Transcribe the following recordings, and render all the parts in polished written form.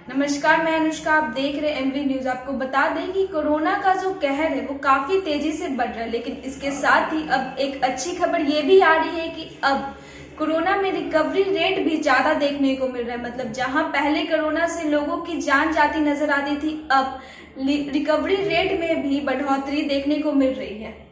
नमस्कार, मैं अनुष्का। आप देख रहे हैं एमवी न्यूज। आपको बता दें कि कोरोना का जो कहर है वो काफी तेजी से बढ़ रहा है, लेकिन इसके साथ ही अब एक अच्छी खबर ये भी आ रही है कि अब कोरोना में रिकवरी रेट भी ज्यादा देखने को मिल रहा है। मतलब जहां पहले कोरोना से लोगों की जान जाती नजर आती थी, अब रिकवरी रेट में भी बढ़ोतरी देखने को मिल रही है।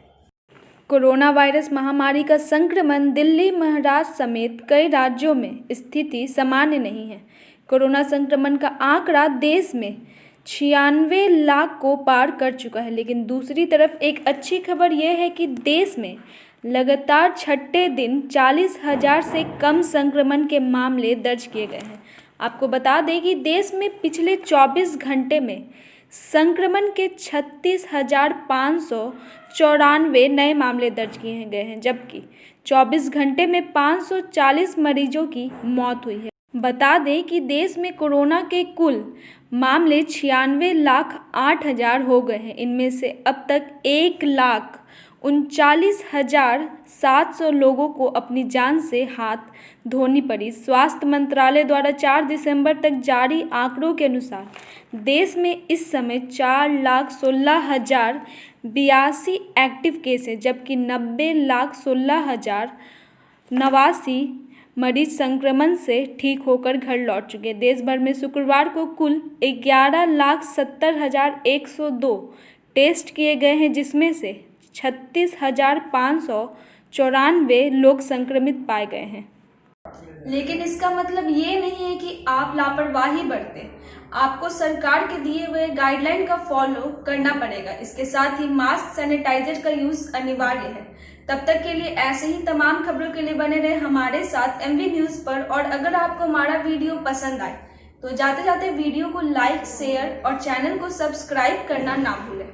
कोरोना वायरस महामारी का संक्रमण दिल्ली, महाराष्ट्र समेत कई राज्यों में स्थिति सामान्य नहीं है। कोरोना संक्रमण का आंकड़ा देश में 96 लाख को पार कर चुका है, लेकिन दूसरी तरफ एक अच्छी खबर यह है कि देश में लगातार छठे दिन 40,000 से कम संक्रमण के मामले दर्ज किए गए हैं। आपको बता दें कि देश में पिछले 24 घंटे में संक्रमण के 36,594 नए मामले दर्ज किए गए हैं, जबकि 24 घंटे में 540 मरीजों की मौत हुई है। बता दें कि देश में कोरोना के कुल मामले 96,08,000 हो गए हैं। इनमें से अब तक 1,39,700 लोगों को अपनी जान से हाथ धोनी पड़ी। स्वास्थ्य मंत्रालय द्वारा 4 दिसंबर तक जारी आंकड़ों के अनुसार देश में इस समय 4,16,082 एक्टिव केस हैं, जबकि 90,16,089 मरीज संक्रमण से ठीक होकर घर लौट चुके हैं। देश भर में शुक्रवार को कुल 11,70,102 टेस्ट किए गए हैं, जिसमें से 36,594 लोग संक्रमित पाए गए हैं। लेकिन इसका मतलब ये नहीं है कि आप लापरवाही बरतें। आपको सरकार के दिए हुए गाइडलाइन का फॉलो करना पड़ेगा। इसके साथ ही मास्क, सैनिटाइजर का यूज अनिवार्य है। तब तक के लिए ऐसे ही तमाम खबरों के लिए बने रहे हमारे साथ एमवी न्यूज पर। और अगर आपको हमारा वीडियो पसंद आए तो जाते जाते वीडियो को लाइक, शेयर और चैनल को सब्सक्राइब करना ना भूलें।